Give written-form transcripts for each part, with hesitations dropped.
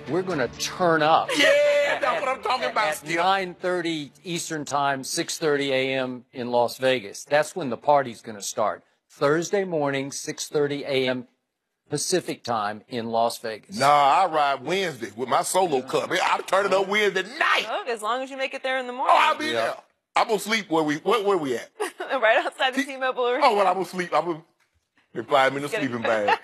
we're going to turn up. Yeah, that's what I'm talking about, At Skip. 9:30 Eastern Time, 6:30 a.m. in Las Vegas. That's when the party's going to start. Thursday morning, 6:30 a.m. Pacific Time in Las Vegas. Nah, I ride Wednesday with my solo cup. I'll turn it up Wednesday night. Oh, as long as you make it there in the morning. Oh, I'll be there. I'm going to sleep where we at? Right outside the T-Mobile Arena. Oh, well, I'm going to sleep. I'm going to find me in a sleeping bag.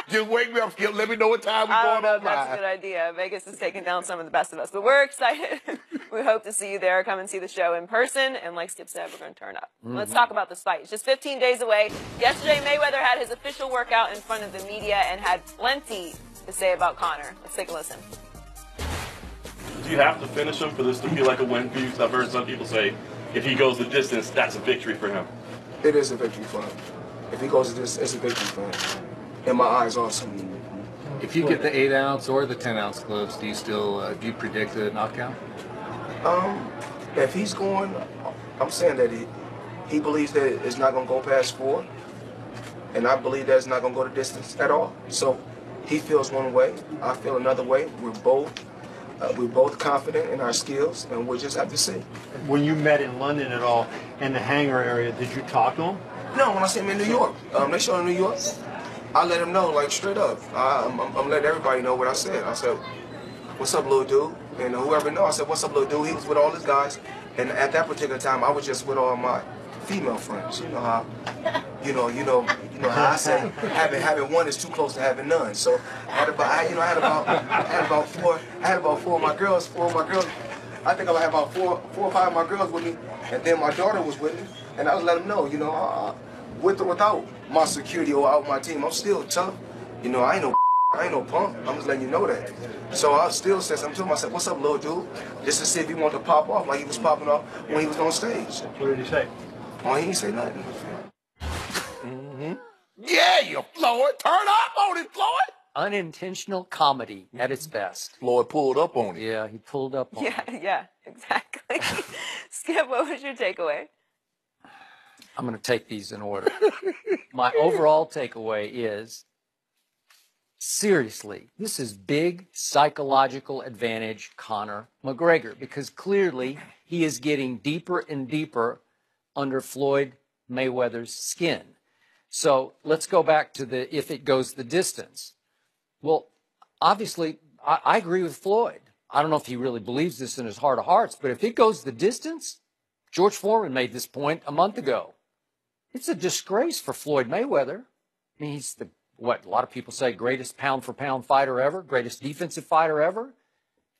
Just wake me up, Skip. Let me know what time we're going on. That's a good idea. Vegas is taking down some of the best of us. But we're excited. We hope to see you there. Come and see the show in person. And like Skip said, we're going to turn up. Let's talk about this fight. It's just 15 days away. Yesterday, Mayweather had his official workout in front of the media and had plenty to say about Conor. Let's take a listen. Do you have to finish him for this to feel like a win for you? I've heard some people say if he goes the distance, that's a victory for him. It is a victory for him. If he goes the distance, it's a victory for him. In my eyes, also. If you get the 8-ounce or the 10-ounce gloves, do you predict a knockout? If he's going, I'm saying that he believes that it's not going to go past 4, and I believe that it's not going to go the distance at all. So he feels one way, I feel another way. We're both confident in our skills, and we'll just have to see. When you met in London at all, in the hangar area, did you talk to him? No, when I see him in New York, they showed him in New York. I let him know, like, straight up. I'm letting everybody know what I said. I said, what's up, little dude? And whoever knows, I said, what's up, little dude? He was with all his guys. And at that particular time, I was just with all my female friends. You know how, you know how I say, having one is too close to having none. So I had about four of my girls. I think I had about four or five of my girls with me, and then my daughter was with me. And I was letting them know, with or without my security or out my team, I'm still tough. I ain't no punk. I'm just letting you know that. So I still said something to him. I said, what's up, little dude? Just to see if he wanted to pop off like he was popping off when he was on stage. What did he say? Oh, he didn't say nothing. Yeah, you Floyd. Turn up on it, Floyd. Unintentional comedy at its best. Floyd pulled up on it. Yeah, he pulled up on it. Yeah, exactly. Skip, what was your takeaway? I'm going to take these in order. My overall takeaway is, seriously, this is big psychological advantage Conor McGregor, because clearly he is getting deeper and deeper under Floyd Mayweather's skin. So let's go back to the if it goes the distance. Well, obviously, I agree with Floyd. I don't know if he really believes this in his heart of hearts, but if it goes the distance, George Foreman made this point a month ago. It's a disgrace for Floyd Mayweather. I mean, he's what a lot of people say, greatest pound-for-pound fighter ever, greatest defensive fighter ever.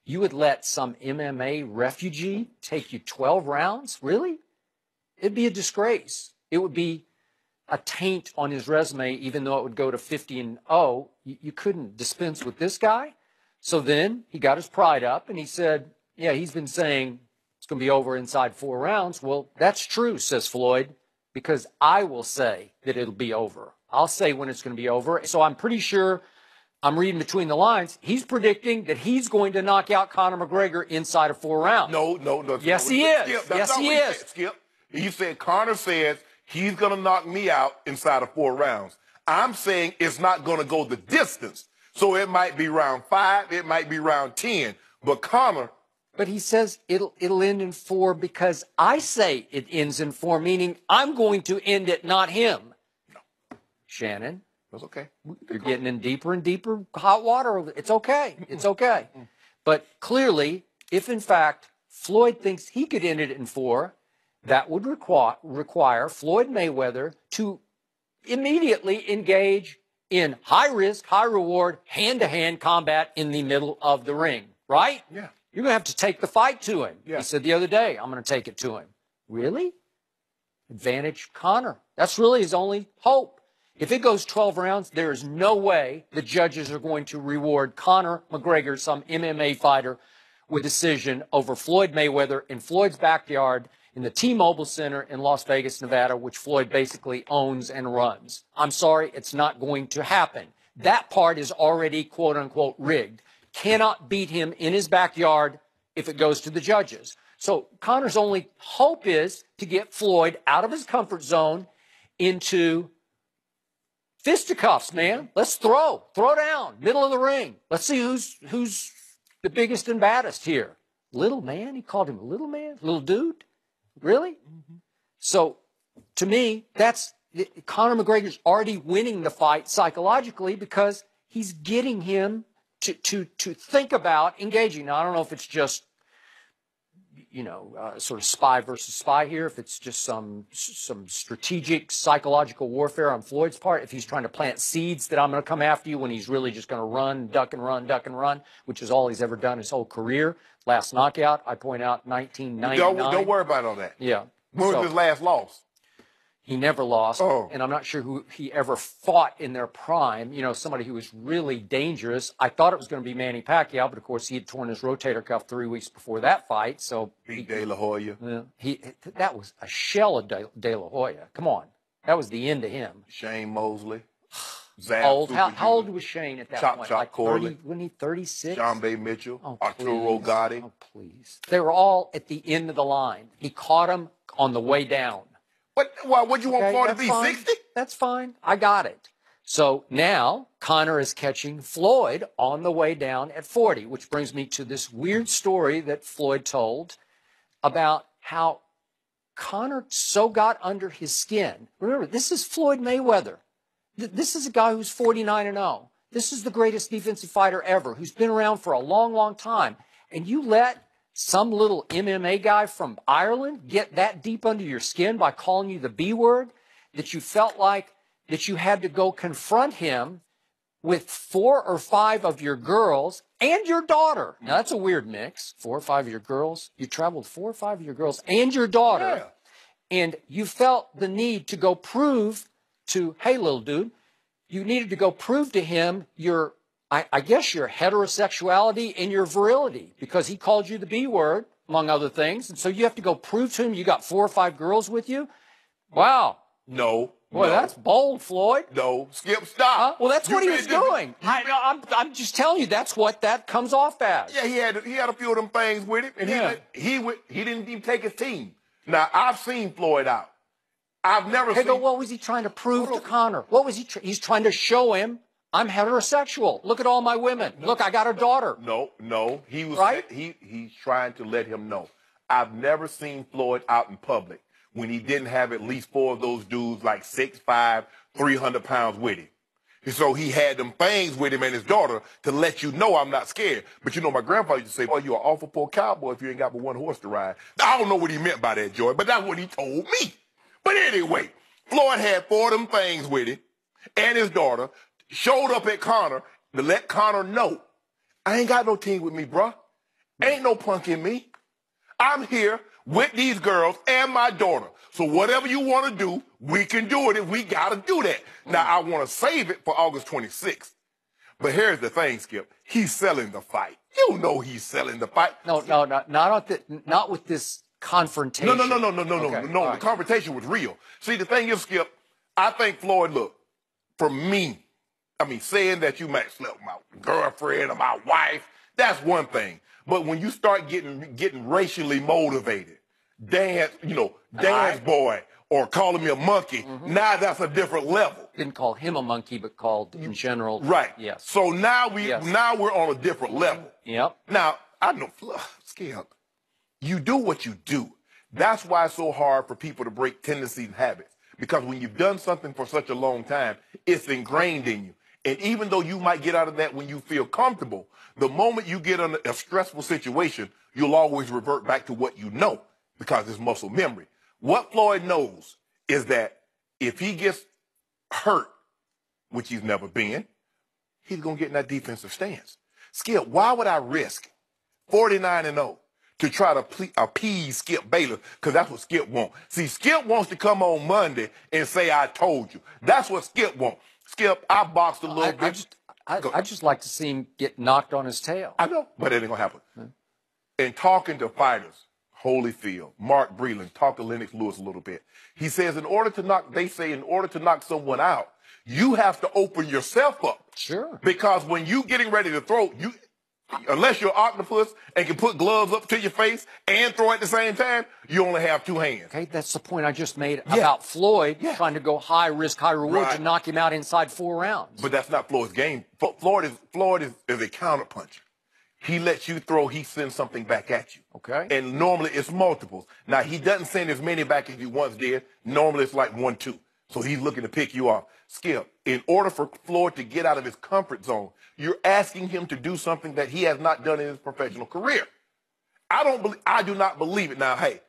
You would let some MMA refugee take you 12 rounds? Really? It'd be a disgrace. It would be a taint on his resume, even though it would go to 50-0. You couldn't dispense with this guy. So then he got his pride up, and he said, yeah, he's been saying it's going to be over inside 4 rounds. Well, that's true, says Floyd, because I will say that it'll be over. I'll say when it's going to be over. So I'm pretty sure, I'm reading between the lines, he's predicting that he's going to knock out Conor McGregor inside of 4 rounds. No. Yes, he is. Skip, Yes, he is. Skip. He said, Conor says he's going to knock me out inside of 4 rounds. I'm saying it's not going to go the distance. So it might be round 5, it might be round 10. But Conor... But he says it'll end in 4 because I say it ends in 4, meaning I'm going to end it, not him. No. Shannon. That's okay. You're getting in deeper and deeper hot water. It's okay. It's okay. But clearly, if in fact Floyd thinks he could end it in 4, that would require Floyd Mayweather to immediately engage in high risk, high reward, hand-to-hand combat in the middle of the ring. Right? Yeah. You're going to have to take the fight to him. Yeah. He said the other day, I'm going to take it to him. Really? Advantage Conor. That's really his only hope. If it goes 12 rounds, there is no way the judges are going to reward Conor McGregor, some MMA fighter, with decision over Floyd Mayweather in Floyd's backyard in the T-Mobile Center in Las Vegas, Nevada, which Floyd basically owns and runs. I'm sorry, it's not going to happen. That part is already, quote-unquote, rigged. Cannot beat him in his backyard if it goes to the judges. So Conor's only hope is to get Floyd out of his comfort zone into Fisticuffs, man. Let's throw down, middle of the ring. Let's see who's the biggest and baddest here. Little man? He called him a little man? Little dude? Really? Mm-hmm. So, to me, Conor McGregor's already winning the fight psychologically because he's getting him to think about engaging. Now, I don't know if it's just, sort of spy versus spy here, if it's just some strategic psychological warfare on Floyd's part, if he's trying to plant seeds that I'm going to come after you when he's really just going to run, duck and run, which is all he's ever done his whole career. Last knockout, I point out, 1999. Don't worry about all that. Yeah. When was his last loss? He never lost, Oh. and I'm not sure who he ever fought in their prime. Somebody who was really dangerous. I thought it was going to be Manny Pacquiao, but of course he had torn his rotator cuff 3 weeks before that fight. So beat De La Hoya. That was a shell of De La Hoya. Come on, that was the end of him. Shane Mosley. Old. How old was Shane at that point? Chop Like Corley. 30, wasn't he 36? John Bay Mitchell. Oh, Arturo please. Gotti. Oh, please. They were all at the end of the line. He caught him on the way down. What you want Floyd to be, 60? That's fine. I got it. So now Conor is catching Floyd on the way down at 40, which brings me to this weird story that Floyd told about how Conor so got under his skin. Remember, this is Floyd Mayweather. This is a guy who's 49-0. This is the greatest defensive fighter ever, who's been around for a long, long time. And you let some little MMA guy from Ireland get that deep under your skin by calling you the B word, that you felt like that you had to go confront him with 4 or 5 of your girls and your daughter. Now, that's a weird mix. 4 or 5 of your girls. You traveled 4 or 5 of your girls and your daughter. Yeah. And you felt the need to go prove to, hey, little dude, you needed to go prove to him I guess your heterosexuality and your virility, because he called you the B word, among other things. And so you have to go prove to him you got 4 or 5 girls with you. Wow. No. Boy, that's bold, Floyd. No. Skip, stop. Well, that's what he was doing. I'm just telling you, that's what that comes off as. Yeah, he had a few of them things with him, and he didn't even take his team. Now, I've seen Floyd out. I've never seen. But what was he trying to prove to Conor? What was he? He's trying to show him, I'm heterosexual. Look at all my women. Look, I got a daughter. No. He was right. He's trying to let him know. I've never seen Floyd out in public when he didn't have at least 4 of those dudes like 6'5", 300 pounds with him. So he had them things with him and his daughter to let you know I'm not scared. But my grandfather used to say, boy, you're an awful poor cowboy if you ain't got but 1 horse to ride. I don't know what he meant by that, Joy, but that's what he told me. But anyway, Floyd had 4 of them things with him and his daughter, showed up at Conor to let Conor know, I ain't got no team with me, bruh. Ain't no punk in me. I'm here with these girls and my daughter. So whatever you want to do, we can do it, and we got to do that. Now, I want to save it for August 26th. But here's the thing, Skip. He's selling the fight. You know he's selling the fight. No, not with this confrontation. No. Okay, The right. confrontation was real. See, the thing is, Skip, I think Floyd, look, for me, saying that you might sleep with my girlfriend or my wife, that's one thing. But when you start getting racially motivated, dance boy, or calling me a monkey, now that's a different level. Didn't call him a monkey, but called in general. Right. Yes. So now we're on a different level. Yep. Now, I know, Skip, you do what you do. That's why it's so hard for people to break tendencies and habits. Because when you've done something for such a long time, it's ingrained in you. And even though you might get out of that when you feel comfortable, the moment you get in a stressful situation, you'll always revert back to what you know because it's muscle memory. What Floyd knows is that if he gets hurt, which he's never been, he's going to get in that defensive stance. Skip, why would I risk 49-0 to try to appease Skip Bayless? Because that's what Skip wants. See, Skip wants to come on Monday and say, I told you. That's what Skip wants. Skip, I boxed a little bit. I just like to see him get knocked on his tail. I know, but it ain't going to happen. In talking to fighters, Holyfield, Mark Breland, talk to Lennox Lewis a little bit. He says in order to knock someone out, you have to open yourself up. Sure. Because when you getting ready to throw, unless you're an octopus and can put gloves up to your face and throw at the same time, you only have 2 hands. Okay, that's the point I just made about Floyd trying to go high risk, high reward to knock him out inside 4 rounds. But that's not Floyd's game. Floyd is a counterpuncher. He lets you throw, he sends something back at you. Okay. And normally it's multiples. Now, he doesn't send as many back as he once did. Normally it's like 1, 2. So he's looking to pick you off. Skip, in order for Floyd to get out of his comfort zone, you're asking him to do something that he has not done in his professional career. I do not believe it. Now, hey,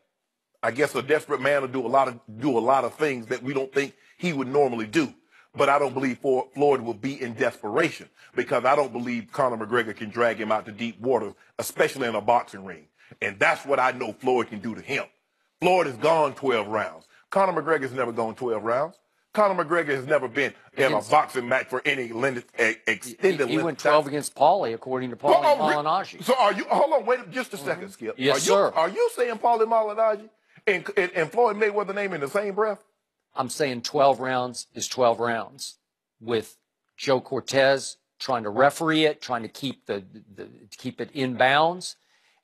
I guess a desperate man will do a lot of things that we don't think he would normally do. But I don't believe Floyd will be in desperation, because I don't believe Conor McGregor can drag him out to deep waters, especially in a boxing ring. And that's what I know Floyd can do to him. Floyd has gone 12 rounds. Conor McGregor's never gone 12 rounds. Conor McGregor has never been in a boxing match for any extended length. He went 12 against Paulie, according to Paulie Malignaggi. So are you, hold on, wait just a second, Skip. Yes, sir. Are you saying Paulie Malignaggi and Floyd Mayweather name in the same breath? I'm saying 12 rounds is 12 rounds, with Joe Cortez trying to referee it, trying to keep keep it in bounds.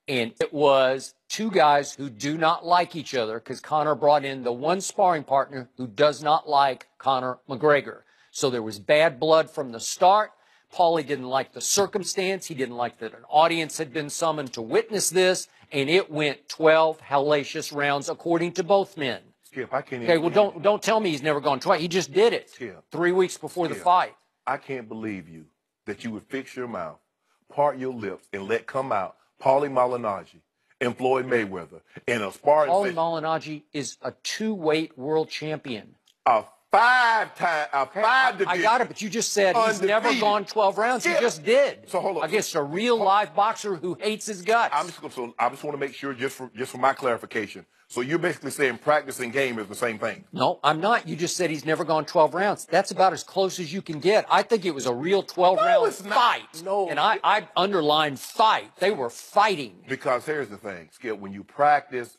And it was 2 guys who do not like each other, because Conor brought in the one sparring partner who does not like Conor McGregor. So there was bad blood from the start. Paulie didn't like the circumstance. He didn't like that an audience had been summoned to witness this. And it went 12 hellacious rounds, according to both men. Skip, I can't. Okay, well, don't tell me he's never gone twice. He just did it 3 weeks before the fight. I can't believe you that you would fix your mouth, part your lips, and let come out Paulie Malignaggi and Floyd Mayweather in a sparring Paulie session. Malignaggi is a 2-weight world champion. A 5-time, I got it, but you just said he's never gone 12 rounds. He just did. So hold on. Against a real live boxer who hates his guts. I just want to make sure, just for my clarification. So you're basically saying practice and game is the same thing? No, I'm not. You just said he's never gone 12 rounds. That's about as close as you can get. I think it was a real 12-round fight. No. And I underlined fight. They were fighting. Because here's the thing, Skip, when you practice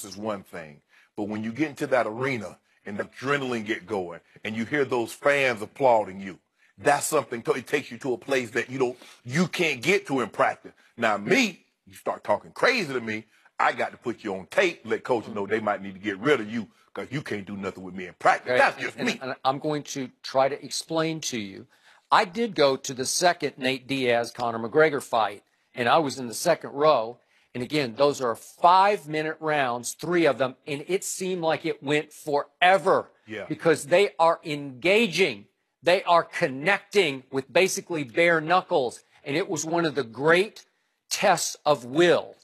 is one thing. But when you get into that arena and the adrenaline get going and you hear those fans applauding you, that's something, it takes you to a place that you can't get to in practice. Now, me, you start talking crazy to me, I got to put you on tape, let coach know they might need to get rid of you because you can't do nothing with me in practice. Okay. That's just me. And I'm going to try to explain to you. I did go to the second Nate Diaz-Conor McGregor fight, and I was in the second row. And again, those are 5-minute rounds, 3 of them, and it seemed like it went forever because they are engaging. They are connecting with basically bare knuckles, and it was one of the great tests of will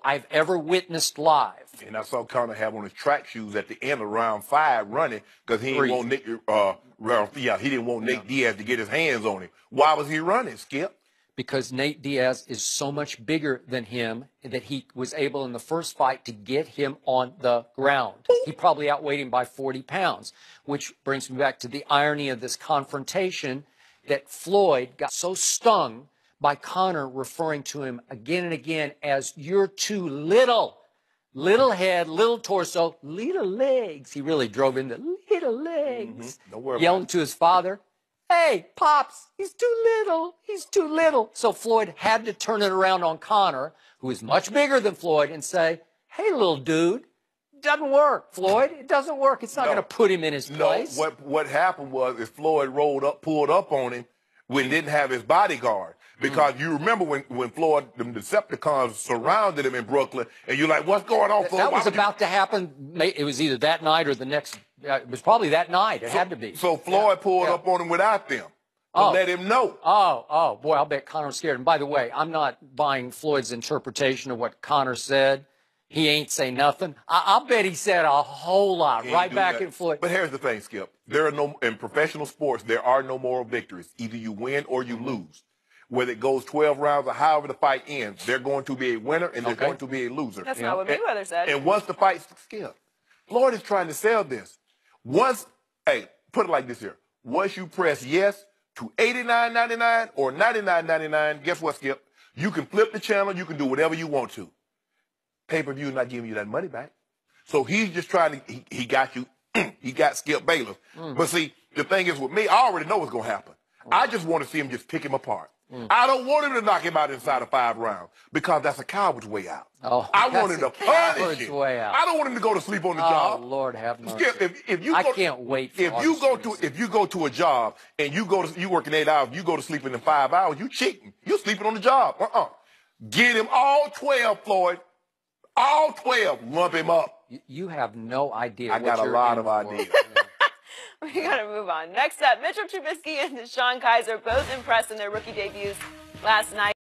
I've ever witnessed live. And I saw Conor have on his track shoes at the end of round 5 running because he didn't want he didn't want Nate Diaz to get his hands on him. Why was he running, Skip? Because Nate Diaz is so much bigger than him that he was able in the first fight to get him on the ground. He probably outweighed him by 40 pounds, which brings me back to the irony of this confrontation, that Floyd got so stung by Conor referring to him again and again as "you're too little." Little head, little torso, little legs. He really drove into little legs. Don't worry yelling about it. to his father, "Hey, Pops, he's too little. He's too little." So Floyd had to turn it around on Conor, who is much bigger than Floyd, and say, "Hey, little dude, doesn't work, Floyd. It doesn't work. It's not going to put him in his place." No, what happened was Floyd pulled up on him when he didn't have his bodyguard. Because you remember when Floyd, the Decepticons surrounded him in Brooklyn, and you're like, what's going on, Floyd? That was about to happen. It was either that night or the next. It was probably that night. It had to be. So Floyd pulled up on him without them to let him know. Oh, boy, I'll bet Conor was scared. And by the way, I'm not buying Floyd's interpretation of what Conor said. He ain't say nothing. I'll bet he said a whole lot right back in Floyd. But here's the thing, Skip. In professional sports, there are no moral victories. Either you win or you lose. Whether it goes 12 rounds or however the fight ends, there's going to be a winner and there's going to be a loser. That's not what Mayweather said. And once the fight's Skip, Floyd is trying to sell this. Put it like this here. Once you press yes to $89.99 or $99.99, guess what, Skip? You can flip the channel. You can do whatever you want to. Pay-per-view is not giving you that money back. So he's just trying to, he got you, he got Skip Bayless. But see, the thing is with me, I already know what's going to happen. I just want to see him just pick him apart. I don't want him to knock him out inside of 5 rounds because that's a coward's way out. Oh, I want him to punish coward's him. way out. I don't want him to go to sleep on the Oh, job. Lord have mercy. If I can't wait for if you go to a job and you working 8 hours, you go to sleep in 5 hours, you cheating. You sleeping on the job. Get him all 12, Floyd. All 12. Lump him up. You have no idea. I got a lot of ideas. We got to move on. Next up, Mitchell Trubisky and Deshaun Kaiser both impressed in their rookie debuts last night.